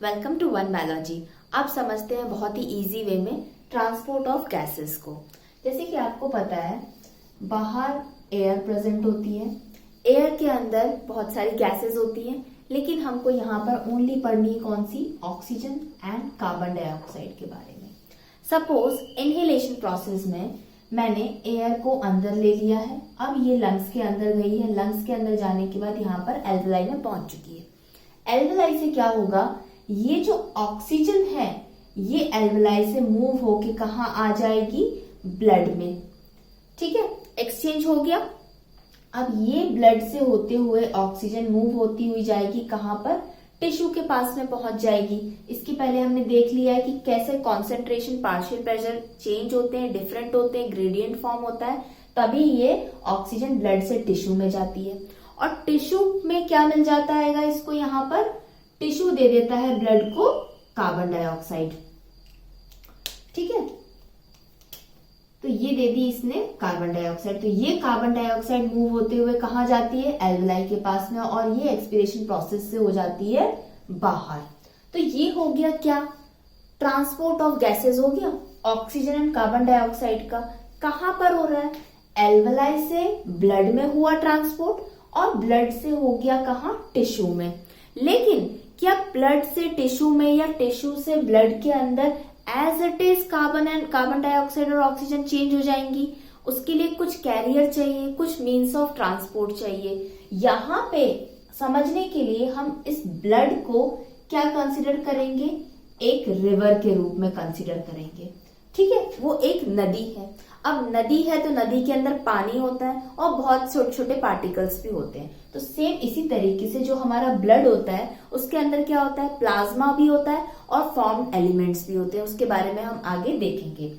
Welcome to one biology. आप समझते हैं बहुत ही इजी वे में ट्रांसपोर्ट ऑफ गैसेस को। जैसे कि आपको पता है बाहर एयर प्रेजेंट होती है, एयर के अंदर बहुत सारी गैसेस होती हैं, लेकिन हमको यहाँ पर ओनली पढ़नी है कौन सी, ऑक्सीजन एंड कार्बन डाइऑक्साइड के बारे में। सपोज इनहेलेशन प्रोसेस में मैंने एयर को अंदर ले लिया है, अब ये लंग्स के अंदर गई है, लंग्स के अंदर जाने के बाद यहाँ पर एल्वेलाई में पहुंच चुकी है। एल्वेलाई से क्या होगा, ये जो ऑक्सीजन है ये एल्वेलाई से मूव होके कहाँ आ जाएगी, ब्लड में। ठीक है, एक्सचेंज हो गया। अब ये ब्लड से होते हुए ऑक्सीजन मूव होती हुई जाएगी कहाँ पर, टिश्यू के पास में पहुंच जाएगी। इसके पहले हमने देख लिया है कि कैसे कॉन्सेंट्रेशन, पार्शियल प्रेशर चेंज होते हैं, डिफरेंट होते हैं, ग्रेडियंट फॉर्म होता है, तभी ये ऑक्सीजन ब्लड से टिश्यू में जाती है। और टिश्यू में क्या मिल जाता है इसको, यहाँ पर टिश्यू दे देता है ब्लड को कार्बन डाइऑक्साइड। ठीक है, तो ये दे दी इसने कार्बन डाइऑक्साइड। तो ये कार्बन डाइऑक्साइड मूव होते हुए कहाँ जाती है, एल्वेलाई के पास में, और ये एक्सपिरेशन प्रोसेस से हो जाती है बाहर। तो ये हो गया क्या, ट्रांसपोर्ट ऑफ गैसेस हो गया। ऑक्सीजन एंड कार्बन डाइऑक्साइड का कहां पर हो रहा है, एल्वेलाई से ब्लड में हुआ ट्रांसपोर्ट, और ब्लड से हो गया कहां, टिश्यू में। लेकिन क्या ब्लड से टिश्यू में या टिश्यू से ब्लड के अंदर as it is carbon dioxide और ऑक्सीजन चेंज हो जाएंगी? उसके लिए कुछ कैरियर चाहिए, कुछ मीन्स ऑफ ट्रांसपोर्ट चाहिए। यहाँ पे समझने के लिए हम इस ब्लड को क्या कंसिडर करेंगे, एक रिवर के रूप में कंसिडर करेंगे। ठीक है, वो एक नदी है। अब नदी है तो नदी के अंदर पानी होता है और बहुत छोटे छोटे पार्टिकल्स भी होते हैं। तो सेम इसी तरीके से जो हमारा ब्लड होता है उसके अंदर क्या होता है, प्लाज्मा भी होता है और फॉर्म्ड एलिमेंट्स भी होते हैं। उसके बारे में हम आगे देखेंगे।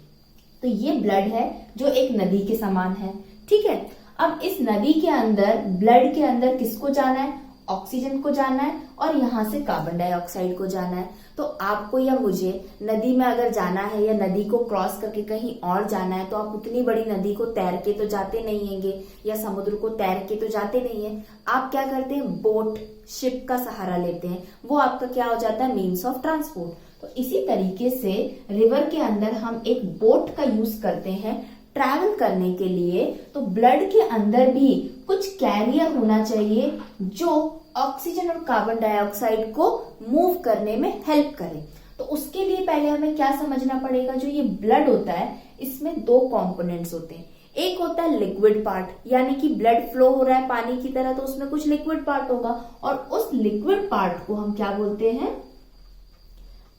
तो ये ब्लड है जो एक नदी के समान है। ठीक है, अब इस नदी के अंदर, ब्लड के अंदर किसको जाना है, ऑक्सीजन को जाना है, और यहाँ से कार्बन डाइऑक्साइड को जाना है। तो आपको या मुझे नदी में अगर जाना है या नदी को क्रॉस करके कहीं और जाना है, तो आप उतनी बड़ी नदी को तैर के तो जाते नहीं हैंगे, या समुद्र को तैर के तो जाते नहीं है। आप क्या करते हैं, बोट, शिप का सहारा लेते हैं। वो आपका क्या हो जाता है, मीन्स ऑफ ट्रांसपोर्ट। तो इसी तरीके से रिवर के अंदर हम एक बोट का यूज करते हैं ट्रैवल करने के लिए। तो ब्लड के अंदर भी कुछ कैरियर होना चाहिए जो ऑक्सीजन और कार्बन डाइऑक्साइड को मूव करने में हेल्प करे। तो उसके लिए पहले हमें क्या समझना पड़ेगा, जो ये ब्लड होता है इसमें दो कंपोनेंट्स होते हैं। एक होता है लिक्विड पार्ट, यानी कि ब्लड फ्लो हो रहा है पानी की तरह, तो उसमें कुछ लिक्विड पार्ट होगा, और उस लिक्विड पार्ट को हम क्या बोलते हैं,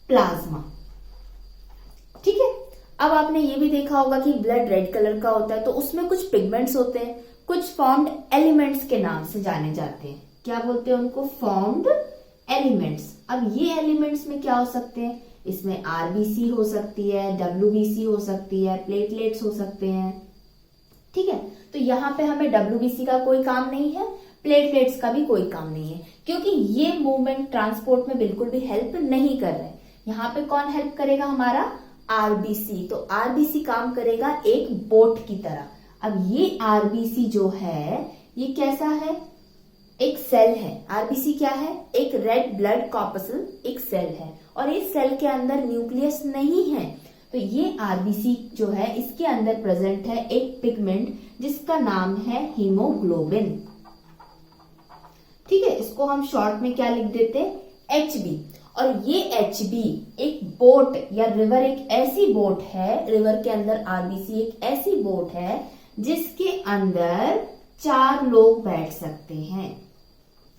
प्लाज्मा। ठीक है, अब आपने ये भी देखा होगा कि ब्लड रेड कलर का होता है, तो उसमें कुछ पिगमेंट्स होते हैं, कुछ फॉर्म्ड एलिमेंट्स के नाम से जाने जाते हैं। क्या बोलते हैं उनको, फॉर्म्ड एलिमेंट्स। अब ये एलिमेंट्स में क्या हो सकते हैं, इसमें आरबीसी हो सकती है, डब्ल्यूबीसी हो सकती है, प्लेटलेट्स हो सकते हैं। ठीक है, तो यहाँ पे हमें डब्ल्यूबीसी का कोई काम नहीं है, प्लेटलेट्स का भी कोई काम नहीं है, क्योंकि ये मूवमेंट ट्रांसपोर्ट में बिल्कुल भी हेल्प नहीं कर रहे। यहाँ पे कौन हेल्प करेगा, हमारा आरबीसी। तो आरबीसी काम करेगा एक बोट की तरह। अब ये आरबीसी जो है ये कैसा है, एक सेल है। आरबीसी क्या है, एक रेड ब्लड कॉर्पसल एक सेल है, और इस सेल के अंदर न्यूक्लियस नहीं है। तो ये आरबीसी जो है इसके अंदर प्रेजेंट है एक पिगमेंट जिसका नाम है हीमोग्लोबिन। ठीक है, इसको हम शॉर्ट में क्या लिख देते हैं, एचबी। और ये एचबी एक बोट या रिवर, एक ऐसी बोट है, रिवर के अंदर आरबीसी एक ऐसी बोट है जिसके अंदर 4 लोग बैठ सकते हैं।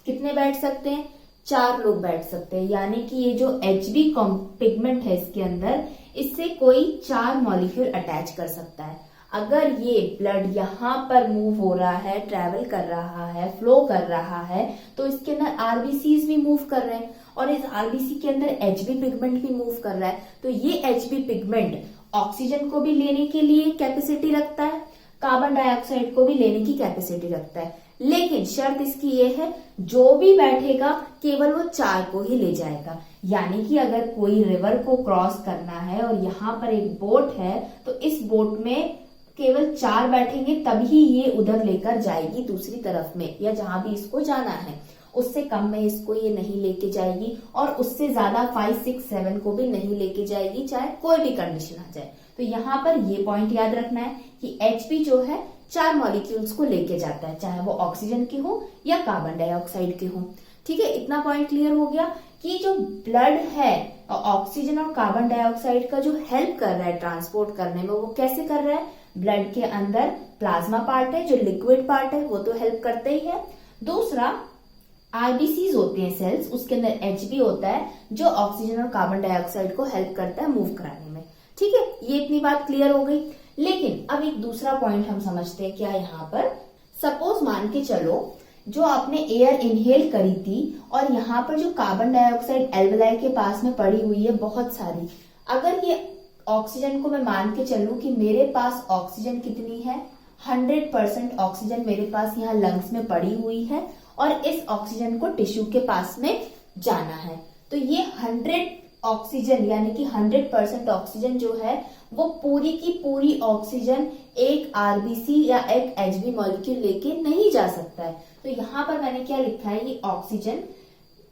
कितने बैठ सकते हैं, 4 लोग बैठ सकते हैं। यानी कि ये जो एचबी पिगमेंट है इसके अंदर, इससे कोई 4 मॉलिक्यूल अटैच कर सकता है। अगर ये ब्लड यहाँ पर मूव हो रहा है, ट्रैवल कर रहा है, फ्लो कर रहा है, तो इसके अंदर आरबीसीज भी मूव कर रहे हैं, और इस आरबीसी के अंदर एचबी पिगमेंट भी मूव कर रहा है। तो ये एचबी पिगमेंट ऑक्सीजन को भी लेने के लिए कैपेसिटी रखता है, कार्बन डाइऑक्साइड को भी लेने की कैपेसिटी रखता है। लेकिन शर्त इसकी ये है, जो भी बैठेगा केवल वो 4 को ही ले जाएगा। यानी कि अगर कोई रिवर को क्रॉस करना है और यहाँ पर एक बोट है, तो इस बोट में केवल 4 बैठेंगे, तभी ये उधर लेकर जाएगी दूसरी तरफ में, या जहां भी इसको जाना है। उससे कम में इसको ये नहीं लेके जाएगी और उससे ज्यादा 5, 6, 7 को भी नहीं लेके जाएगी, चाहे कोई भी कंडीशन आ जाए। तो यहाँ पर ये पॉइंट याद रखना है कि Hb जो है 4 मॉलिक्यूल्स को लेके जाता है, चाहे वो ऑक्सीजन के हो या कार्बन डाइऑक्साइड के हो। ठीक है, इतना पॉइंट क्लियर हो गया कि जो ब्लड है ऑक्सीजन और कार्बन डाइऑक्साइड का जो हेल्प कर रहा है ट्रांसपोर्ट करने में, वो कैसे कर रहा है? ब्लड के अंदर प्लाज्मा पार्ट है, जो लिक्विड पार्ट है, वो तो हेल्प करते ही है। दूसरा आरबीसीज होते हैं सेल्स, उसके अंदर Hb होता है जो ऑक्सीजन और कार्बन डाइऑक्साइड को हेल्प करता है मूव कराने में। ठीक है, ये इतनी बात क्लियर हो गई। लेकिन अब एक दूसरा पॉइंट हम समझते हैं क्या यहाँ पर। सपोज मान के चलो जो आपने एयर इनहेल करी थी और यहाँ पर जो कार्बन डाइऑक्साइड एल्वेलाई के पास में पड़ी हुई है बहुत सारी, अगर ये ऑक्सीजन को मैं मान के चलूं कि मेरे पास ऑक्सीजन कितनी है, 100% ऑक्सीजन मेरे पास यहाँ लंग्स में पड़ी हुई है और इस ऑक्सीजन को टिश्यू के पास में जाना है, तो ये 100 ऑक्सीजन यानी कि 100% ऑक्सीजन जो है वो पूरी की पूरी ऑक्सीजन एक आरबीसी या एक Hb मॉलिक्यूल लेके नहीं जा सकता है। तो यहाँ पर मैंने क्या लिखा है, ये ऑक्सीजन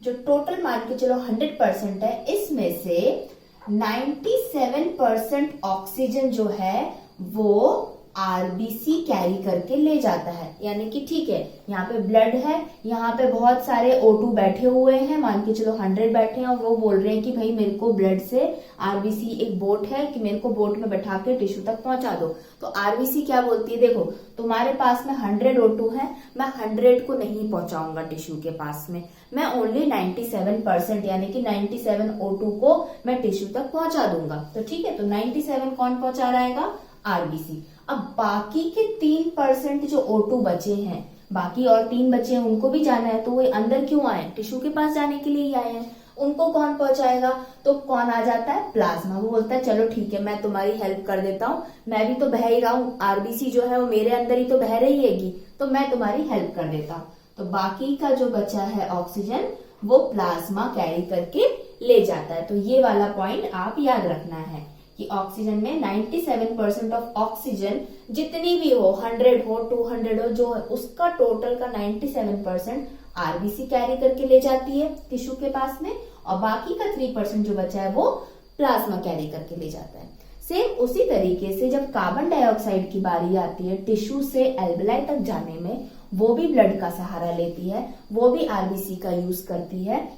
जो टोटल मान के चलो 100% है, इसमें से 97% ऑक्सीजन जो है वो आरबीसी कैरी करके ले जाता है। यानी कि ठीक है, यहाँ पे ब्लड है, यहाँ पे बहुत सारे O2 बैठे हुए हैं, मान के चलो 100 बैठे हैं और वो बोल रहे हैं कि भाई मेरे को ब्लड से आरबीसी, एक बोट है कि मेरे को बोट में बैठा के टिश्यू तक पहुंचा दो। तो आरबीसी क्या बोलती है, देखो तुम्हारे पास में 100 O2 है, मैं 100 को नहीं पहुंचाऊंगा टिश्यू के पास में, मैं ओनली 97% यानी कि 97 O2 को मैं टिश्यू तक पहुंचा दूंगा। तो ठीक है, तो 97 कौन पहुंचा रहेगा? आरबीसी। अब बाकी के 3% जो O2 बचे हैं, बाकी और 3 बचे हैं, उनको भी जाना है, तो वो अंदर क्यों आए? टिश्यू के पास जाने के लिए ही आए हैं। उनको कौन पहुंचाएगा? तो कौन आ जाता है? प्लाज्मा। वो बोलता है चलो ठीक है, मैं तुम्हारी हेल्प कर देता हूँ, मैं भी तो बह ही रहा हूँ, आरबीसी जो है वो मेरे अंदर ही तो बह रही हैगी, तो मैं तुम्हारी हेल्प कर देता हूँ। तो बाकी का जो बचा है ऑक्सीजन वो प्लाज्मा कैरी करके ले जाता है। तो ये वाला पॉइंट आप याद रखना है कि ऑक्सीजन में 97% ऑफ ऑक्सीजन जितनी भी हो, 100 हो, 200 हो, जो है उसका टोटल का 97% आरबीसी कैरी करके ले जाती है टिश्यू के पास में, और बाकी का 3% जो बचा है वो प्लाज्मा कैरी करके ले जाता है। सेम उसी तरीके से जब कार्बन डाइऑक्साइड की बारी आती है टिश्यू से एल्वेलाई तक जाने में, वो भी ब्लड का सहारा लेती है, वो भी आरबीसी का यूज करती है।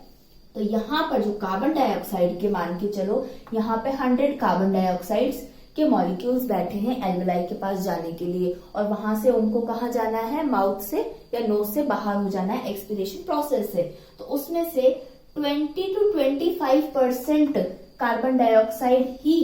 तो यहाँ पर जो कार्बन डाइऑक्साइड के मान के चलो, यहाँ पे 100 कार्बन डाइऑक्साइड्स के मॉलिक्यूल्स बैठे हैं एल्वेलाई के पास जाने के लिए, और वहां से उनको कहाँ जाना है? माउथ से या नोज से बाहर हो जाना है एक्सपीरेशन प्रोसेस से। तो उसमें से 20 to 25% कार्बन डाइऑक्साइड ही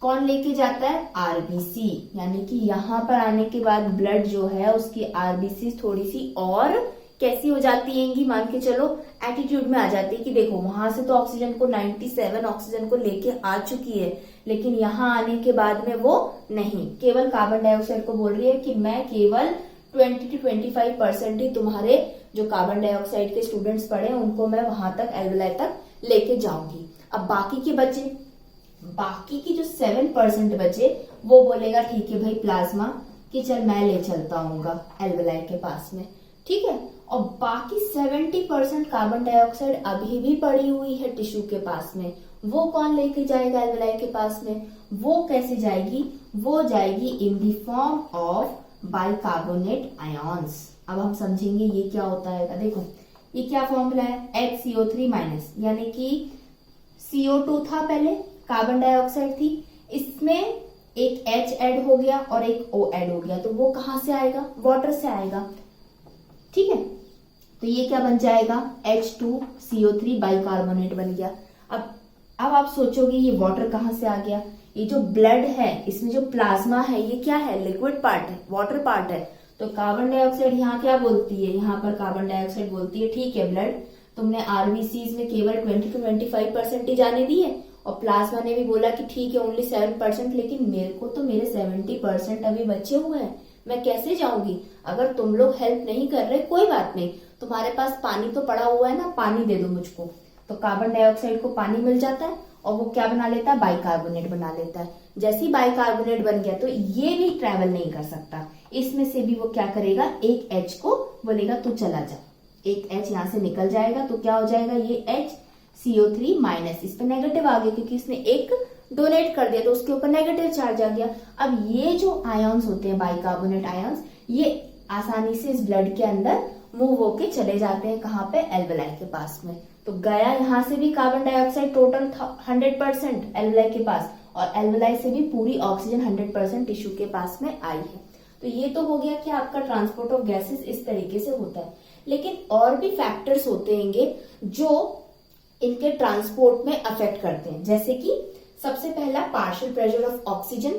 कौन लेके जाता है? आरबीसी। यानी कि यहाँ पर आने के बाद ब्लड जो है उसकी आरबीसी थोड़ी सी और कैसी हो जाती है, मान के चलो एटीट्यूड में आ जाती है कि देखो वहां से तो ऑक्सीजन को 97 ऑक्सीजन को लेके आ चुकी है, लेकिन यहाँ आने के बाद में वो नहीं, केवल कार्बन डाइऑक्साइड को बोल रही है कि मैं केवल 20 to 25% ही तुम्हारे जो कार्बन डाइऑक्साइड के स्टूडेंट्स पढ़े उनको मैं वहां तक एल्वेलाई तक लेके जाऊंगी। अब बाकी के बचे, बाकी की जो 7% बचे वो बोलेगा ठीक है भाई प्लाज्मा कि चल मैं ले चलता हूँ एल्वेलाई के पास में। ठीक है, और बाकी 70% कार्बन डाइऑक्साइड अभी भी पड़ी हुई है टिश्यू के पास में, वो कौन लेके जाएगा एल्वेलाई के पास में? वो कैसे जाएगी? वो जाएगी in the form of bicarbonate ions. अब हम समझेंगे ये क्या होता है। देखो ये क्या फॉर्मूला है, HCO3- यानी कि CO2 था पहले, कार्बन डाइऑक्साइड थी, इसमें एक H ऐड हो गया और एक O ऐड हो गया, तो वो कहां से आएगा? वाटर से आएगा। ठीक है, तो ये क्या बन जाएगा? H2CO3 बाइकार्बोनेट बन गया। अब आप सोचोगे ये वाटर कहां से आ गया? ये जो ब्लड है इसमें जो प्लाज्मा है ये क्या है? लिक्विड पार्ट है, वाटर पार्ट है। तो कार्बन डाइऑक्साइड यहाँ क्या बोलती है? यहाँ पर कार्बन डाइऑक्साइड बोलती है ठीक है ब्लड, तुमने आरबीसीज में केवल 20 to 25% ही जाने दी है, और प्लाज्मा ने भी बोला कि ठीक है ओनली 7%, लेकिन मेरे को तो मेरे 70% अभी बचे हुए हैं, मैं कैसे जाऊंगी? अगर तुम लोग हेल्प नहीं कर रहे कोई बात नहीं, तुम्हारे पास पानी तो पड़ा हुआ है ना, पानी दे दो मुझको। तो कार्बन डाइऑक्साइड को पानी मिल जाता है और वो क्या बना लेता है? बाइकार्बोनेट बना लेता है। जैसे ही बाइकार्बोनेट बन गया तो ये भी ट्रेवल नहीं कर सकता, इसमें से भी वो क्या करेगा? एक H को बोलेगा तू चला जा, एक H यहाँ से निकल जाएगा तो क्या हो जाएगा, ये HCO3 माइनस, इस पे नेगेटिव आ गया क्योंकि इसने एक डोनेट कर दिया तो उसके ऊपर नेगेटिव चार्ज आ गया। अब ये जो आयंस होते हैं बाइकार्बोनेट आयंस, ये आसानी से इस ब्लड के अंदर मूव होके चले जाते हैं कहाँ पे, एल्वेलाई के पास में। तो गया यहाँ से भी कार्बन डाइऑक्साइड टोटल 100% एल्वेलाई के पास, और एल्वेलाई से भी पूरी ऑक्सीजन 100% टिश्यू के पास में आई है। तो ये तो हो गया कि आपका ट्रांसपोर्ट ऑफ गैसेस इस तरीके से होता है। लेकिन और भी फैक्टर्स होते हैं जो इनके ट्रांसपोर्ट में अफेक्ट करते हैं, जैसे कि सबसे पहला partial pressure of oxygen,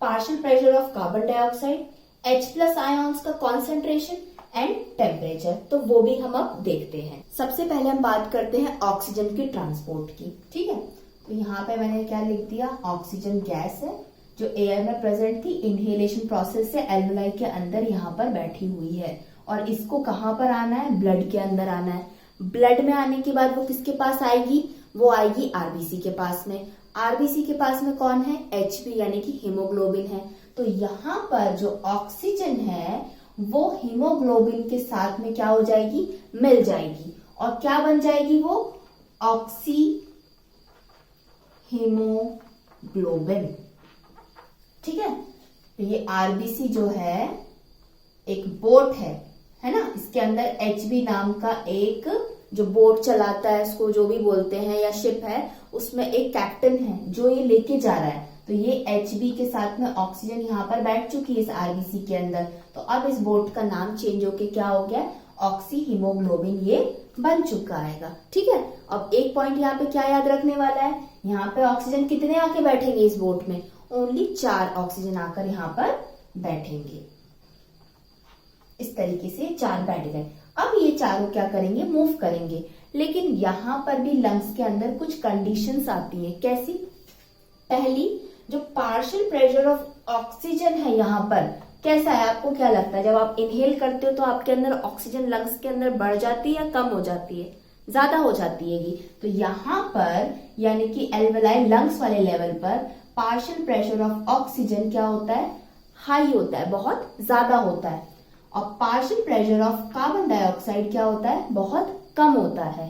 partial pressure of carbon dioxide, H+ ions का कॉन्सेंट्रेशन एंड टेम्परेचर। तो वो भी हम अब देखते हैं। सबसे पहले हम बात करते हैं ऑक्सीजन की ट्रांसपोर्ट की, ठीक है। तो यहाँ पे मैंने क्या लिख दिया, ऑक्सीजन गैस है जो एयर में प्रेजेंट थी, इनहेलेशन प्रोसेस से एल्वेलाई के अंदर यहाँ पर बैठी हुई है, और इसको कहाँ पर आना है, ब्लड के अंदर आना है। ब्लड में आने के बाद वो किसके पास आएगी, वो आएगी आरबीसी के पास में। आरबीसी के पास में कौन है, Hb यानी कि हीमोग्लोबिन है। तो यहाँ पर जो ऑक्सीजन है वो हीमोग्लोबिन के साथ में क्या हो जाएगी, मिल जाएगी, और क्या बन जाएगी वो, ऑक्सी हीमोग्लोबिन, ठीक है। तो ये आरबीसी जो है एक बोट है ना, इसके अंदर Hb नाम का एक जो बोट चलाता है, उसको जो भी बोलते हैं, या शिप है, उसमें एक कैप्टन है जो ये लेके जा रहा है। तो ये Hb के साथ में ऑक्सीजन यहाँ पर बैठ चुकी है इस आरबीसी के अंदर। तो अब इस बोट का नाम चेंज होके क्या हो गया, ऑक्सी हीमोग्लोबिन ये बन चुका है, ठीक है। अब एक पॉइंट यहाँ पे क्या याद रखने वाला है, यहाँ पे ऑक्सीजन कितने आके बैठेंगे इस बोट में, ओनली 4 ऑक्सीजन आकर यहाँ पर बैठेंगे। इस तरीके से 4 बैठ गए। अब ये चारों क्या करेंगे, मूव करेंगे। लेकिन यहाँ पर भी लंग्स के अंदर कुछ कंडीशंस आती हैं। कैसी, पहली जो पार्शियल प्रेशर ऑफ ऑक्सीजन है यहाँ पर कैसा है, आपको क्या लगता है, जब आप इनहेल करते हो तो आपके अंदर ऑक्सीजन लंग्स के अंदर बढ़ जाती है या कम हो जाती है, ज्यादा हो जाती है। तो यहाँ पर यानी कि एल्वेलाई लंग्स वाले लेवल पर पार्शियल प्रेशर ऑफ ऑक्सीजन क्या होता है, हाई होता है, बहुत ज्यादा होता है। और partial pressure of carbon dioxide क्या होता है, बहुत कम होता है।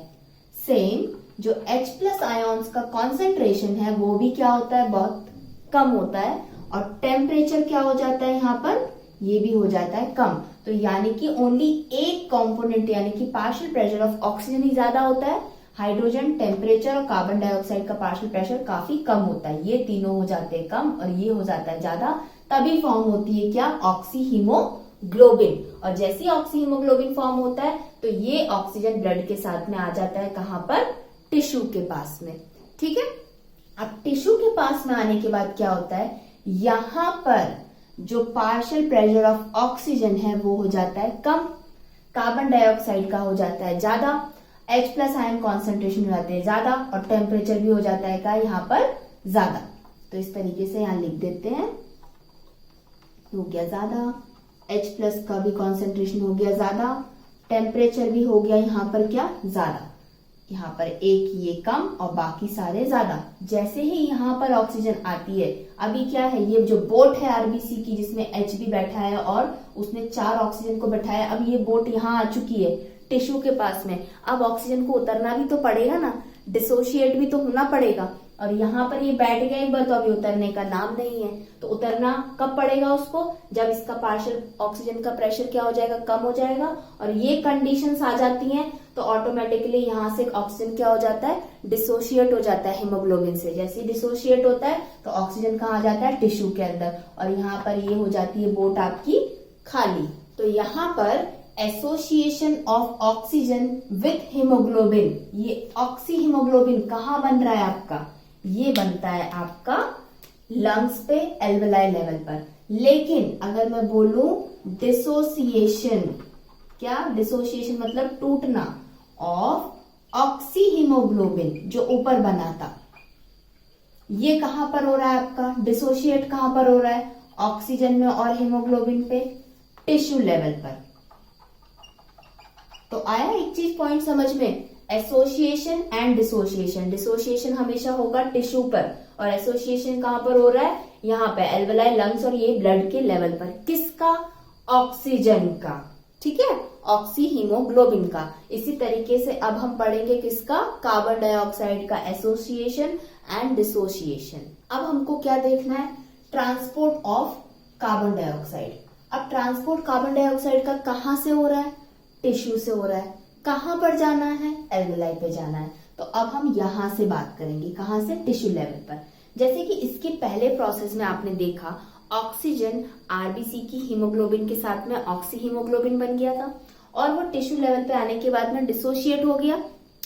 सेम जो H+ आयंस का कॉन्सेंट्रेशन है वो भी क्या होता है, बहुत कम होता है। और टेम्परेचर क्या हो जाता है यहाँ पर, ये भी हो जाता है कम। तो यानी कि ओनली एक कंपोनेंट यानी कि पार्शियल प्रेशर ऑफ ऑक्सीजन ही ज्यादा होता है, हाइड्रोजन, टेम्परेचर और कार्बन डाइऑक्साइड का पार्शियल प्रेशर काफी कम होता है। ये तीनों हो जाते हैं कम और ये हो जाता है ज्यादा, तभी फॉर्म होती है क्या, ऑक्सी हीमोग्लोबिन। और जैसे ही ऑक्सी हीमोग्लोबिन फॉर्म होता है तो ये ऑक्सीजन ब्लड के साथ में आ जाता है कहाँ पर, टिश्यू के पास में, ठीक है। अब टिश्यू के पास में आने के बाद क्या होता है, यहां पर जो पार्शियल प्रेशर ऑफ ऑक्सीजन है वो हो जाता है कम, कार्बन डाइऑक्साइड का हो जाता है ज्यादा, H+ आयन कॉन्सेंट्रेशन हो जाते हैं ज्यादा, और टेम्परेचर भी हो जाता है का यहाँ पर ज्यादा। तो इस तरीके से यहाँ लिख देते हैं, हो गया ज्यादा, H+ का भी कॉन्सेंट्रेशन हो गया ज्यादा, टेम्परेचर भी हो गया यहाँ पर क्या, ज्यादा। यहाँ पर एक ये कम और बाकी सारे ज्यादा। जैसे ही यहाँ पर ऑक्सीजन आती है, अभी क्या है, ये जो बोट है आरबीसी की जिसमें Hb बैठा है और उसने 4 ऑक्सीजन को बैठाया, अब ये बोट यहाँ आ चुकी है टिश्यू के पास में। अब ऑक्सीजन को उतरना भी तो पड़ेगा ना, डिसोशिएट भी तो होना पड़ेगा। और यहाँ पर ये बैठ गया एक बार तो अभी उतरने का नाम नहीं है। तो उतरना कब पड़ेगा उसको, जब इसका पार्शियल ऑक्सीजन का प्रेशर क्या हो जाएगा, कम हो जाएगा। और ये कंडीशंस आ जाती हैं तो ऑटोमेटिकली यहाँ से ऑक्सीजन क्या हो जाता है, डिसोशिएट हो जाता है हीमोग्लोबिन से। जैसे ही डिसोशिएट होता है तो ऑक्सीजन कहाँ आ जाता है, टिश्यू के अंदर, और यहाँ पर ये हो जाती है बोट आपकी खाली। तो यहाँ पर association of oxygen with haemoglobin, ये ऑक्सी हीमोग्लोबिन कहाँ बन रहा है आपका, ये बनता है आपका लंग्स पे एल्वेलाई लेवल पर। लेकिन अगर मैं बोलूं डिसोसिएशन, क्या डिसोसिएशन मतलब टूटना, ऑफ ऑक्सी हीमोग्लोबिन जो ऊपर बना था, ये कहां पर हो रहा है आपका, डिसोशिएट कहां पर हो रहा है, ऑक्सीजन में और हीमोग्लोबिन पे, टिश्यू लेवल पर। तो आया एक चीज पॉइंट समझ में, एसोसिएशन एंड डिसोसिएशन। डिसोसिएशन हमेशा होगा टिश्यू पर और एसोसिएशन कहां पर हो रहा है, यहाँ पे एल्वेलाई लंग्स और ये ब्लड के लेवल पर। किसका, ऑक्सीजन का, ठीक है। ऑक्सी हीमोग्लोबिन का। इसी तरीके से अब हम पढ़ेंगे किसका, कार्बन डाइऑक्साइड का एसोसिएशन एंड डिसोसिएशन। अब हमको क्या देखना है, ट्रांसपोर्ट ऑफ कार्बन डाइऑक्साइड। अब ट्रांसपोर्ट कार्बन डाइऑक्साइड का कहाँ से हो रहा है, टिश्यू से हो रहा है। कहाँ पर जाना है, एल्वेलाई पे जाना है। तो अब हम यहां से बात करेंगे, कहाँ से, टिश्यू लेवल पर। जैसे कि इसके पहले प्रोसेस में आपने देखा ऑक्सीजन आरबीसी की हीमोग्लोबिन के साथ में ऑक्सी हीमोग्लोबिन बन गया था और वो टिश्यू लेवल पे आने के बाद में डिसोशिएट हो गया,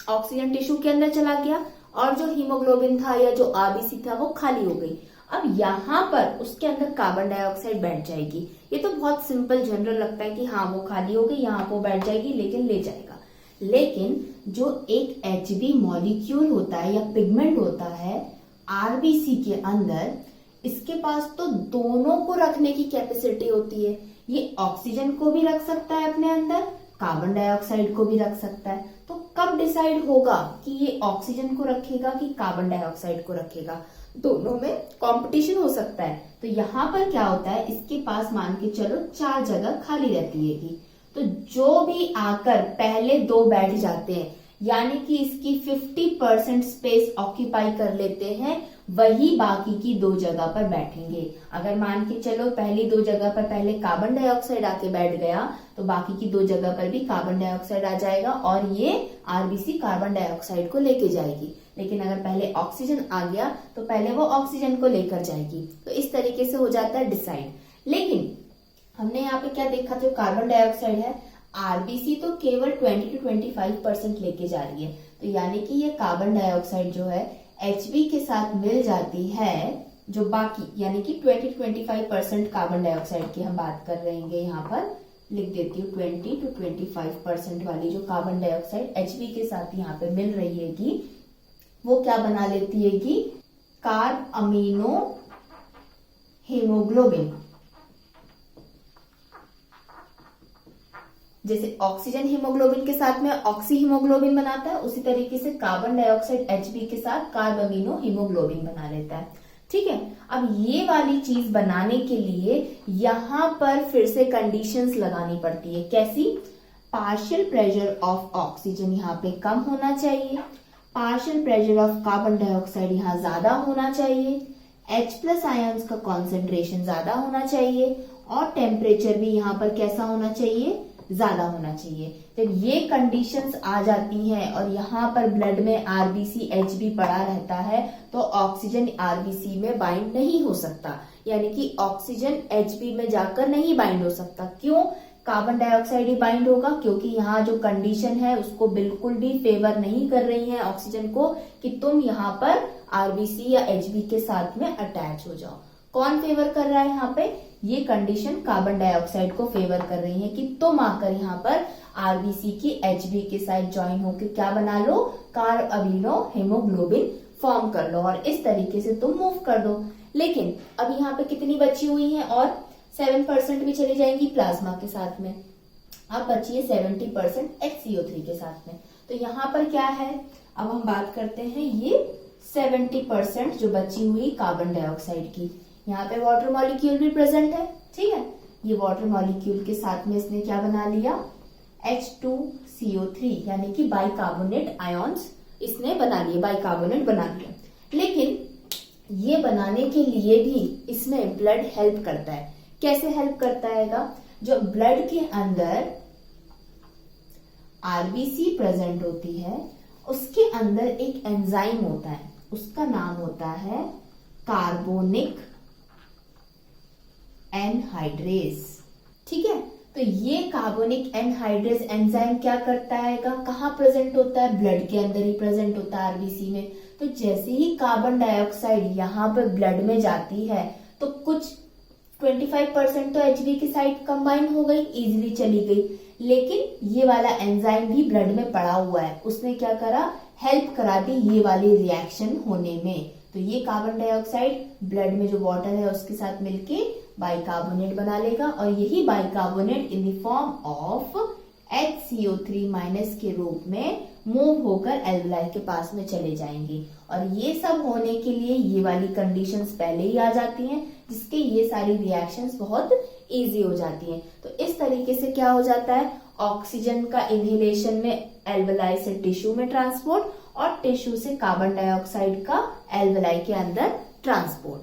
ऑक्सीजन टिश्यू के अंदर चला गया और जो हीमोग्लोबिन था या जो आरबीसी था वो खाली हो गई। अब यहाँ पर उसके अंदर कार्बन डाइऑक्साइड बैठ जाएगी। ये तो बहुत सिंपल जनरल लगता है कि हाँ वो खाली हो गई, यहाँ वो बैठ जाएगी, लेकिन ले जाएगा। लेकिन जो एक एचबी मॉलिक्यूल होता है या पिगमेंट होता है आरबीसी के अंदर, इसके पास तो दोनों को रखने की कैपेसिटी होती है। ये ऑक्सीजन को भी रख सकता है अपने अंदर, कार्बन डाइऑक्साइड को भी रख सकता है। तो कब डिसाइड होगा कि ये ऑक्सीजन को रखेगा कि कार्बन डाइऑक्साइड को रखेगा, दोनों में कंपटीशन हो सकता है। तो यहाँ पर क्या होता है, इसके पास मान के चलो 4 जगह खाली रहती है। तो जो भी आकर पहले 2 बैठ जाते हैं, यानी कि इसकी 50% स्पेस ऑक्यूपाई कर लेते हैं, वही बाकी की 2 जगह पर बैठेंगे। अगर मान के चलो पहली 2 जगह पर पहले कार्बन डाइऑक्साइड आके बैठ गया तो बाकी की 2 जगह पर भी कार्बन डाइऑक्साइड आ जाएगा और ये आरबीसी कार्बन डाइऑक्साइड को लेके जाएगी। लेकिन अगर पहले ऑक्सीजन आ गया तो पहले वो ऑक्सीजन को लेकर जाएगी। तो इस तरीके से हो जाता है डिसाइड। लेकिन हमने यहाँ पे क्या देखा, जो कार्बन डाइऑक्साइड है आरबीसी तो केवल 20 to 25% लेके जा रही है। तो यानी कि ये कार्बन डाइऑक्साइड जो है एचबी के साथ मिल जाती है, जो बाकी यानी कि 20 to 25% कार्बन डाइऑक्साइड की हम बात कर रहे हैं। यहाँ पर लिख देती हूँ 20 to 25% वाली जो कार्बन डाइऑक्साइड एचबी के साथ यहाँ पे मिल रही है, वो क्या बना लेती है, कार्ब अमीनो हीमोग्लोबिन। जैसे ऑक्सीजन हीमोग्लोबिन के साथ में ऑक्सी हीमोग्लोबिन बनाता है, उसी तरीके से कार्बन डाइऑक्साइड एचबी के साथ कार्ब अमीनो हीमोग्लोबिन बना लेता है। ठीक है, अब ये वाली चीज बनाने के लिए यहां पर फिर से कंडीशंस लगानी पड़ती है। कैसी, पार्शियल प्रेशर ऑफ ऑक्सीजन यहाँ पे कम होना चाहिए, partial pressure of carbon dioxide यहाँ ज्यादा होना चाहिए, H+ आयंस का कॉन्सेंट्रेशन ज्यादा होना चाहिए और टेम्परेचर भी यहाँ पर कैसा होना चाहिए, ज्यादा होना चाहिए। जब ये कंडीशंस आ जाती हैं और यहाँ पर ब्लड में आरबीसी एचबी पड़ा रहता है तो ऑक्सीजन आरबीसी में बाइंड नहीं हो सकता, यानी कि ऑक्सीजन एचबी में जाकर नहीं बाइंड हो सकता। क्यों, कार्बन डाइऑक्साइड ही बाइंड होगा, क्योंकि यहाँ जो कंडीशन है उसको बिल्कुल भी फेवर नहीं कर रही है ऑक्सीजन को कि तुम यहाँ पर आरबीसी या एचबी के साथ में अटैच हो जाओ। कौन फेवर कर रहा है यहाँ पे, ये कंडीशन कार्बन डाइऑक्साइड को फेवर कर रही है कि तुम आकर यहाँ पर आरबीसी की एचबी के साथ ज्वाइन होकर क्या बना लो, कार्ब अमीनो हीमोग्लोबिन फॉर्म कर लो और इस तरीके से तुम मूव कर दो। लेकिन अब यहाँ पे कितनी बची हुई है, और 7% भी चली जाएंगी प्लाज्मा के साथ में। अब बची है 70% HCO3 के साथ में। तो यहाँ पर क्या है, अब हम बात करते हैं ये 70% जो बची हुई कार्बन डाइऑक्साइड की। यहाँ पे वाटर मॉलिक्यूल भी प्रेजेंट है। ठीक है, ये वाटर मॉलिक्यूल के साथ में इसने क्या बना लिया, H2CO3 यानी कि बाइकार्बोनेट आयंस इसने बना लिए, बाइकार्बोनेट बना लिया। लेकिन ये बनाने के लिए भी इसमें ब्लड हेल्प करता है। कैसे हेल्प करता है, जो ब्लड के अंदर आरबीसी प्रेजेंट होती है उसके अंदर एक एंजाइम होता है, उसका नाम होता है कार्बोनिक एनहाइड्रेज। ठीक है, तो ये कार्बोनिक एनहाइड्रेज एंजाइम क्या करता है, कहाँ प्रेजेंट होता है, ब्लड के अंदर ही प्रेजेंट होता है आरबीसी में। तो जैसे ही कार्बन डाइऑक्साइड यहाँ पर ब्लड में जाती है तो कुछ 25% तो एचबी की साइड कंबाइन हो गई, इजीली चली गई। लेकिन ये वाला एंजाइम भी ब्लड में पड़ा हुआ है, उसने क्या करा, हेल्प करा दी ये वाली रिएक्शन होने में। तो ये कार्बन डाइऑक्साइड ब्लड में जो वाटर है उसके साथ मिलके बाइकार्बोनेट बना लेगा और यही bicarbonate in the form of HCO3- के रूप में मूव होकर एल्वेलाई के पास में चले जाएंगे। और ये सब होने के लिए ये वाली कंडीशंस पहले ही आ जाती हैं, जिसके ये सारी रिएक्शंस बहुत इजी हो जाती हैं। तो इस तरीके से क्या हो जाता है, ऑक्सीजन का इनहेलेशन में एल्वेलाई से टिश्यू में ट्रांसपोर्ट और टिश्यू से कार्बन डाइऑक्साइड का एल्वेलाई के अंदर ट्रांसपोर्ट।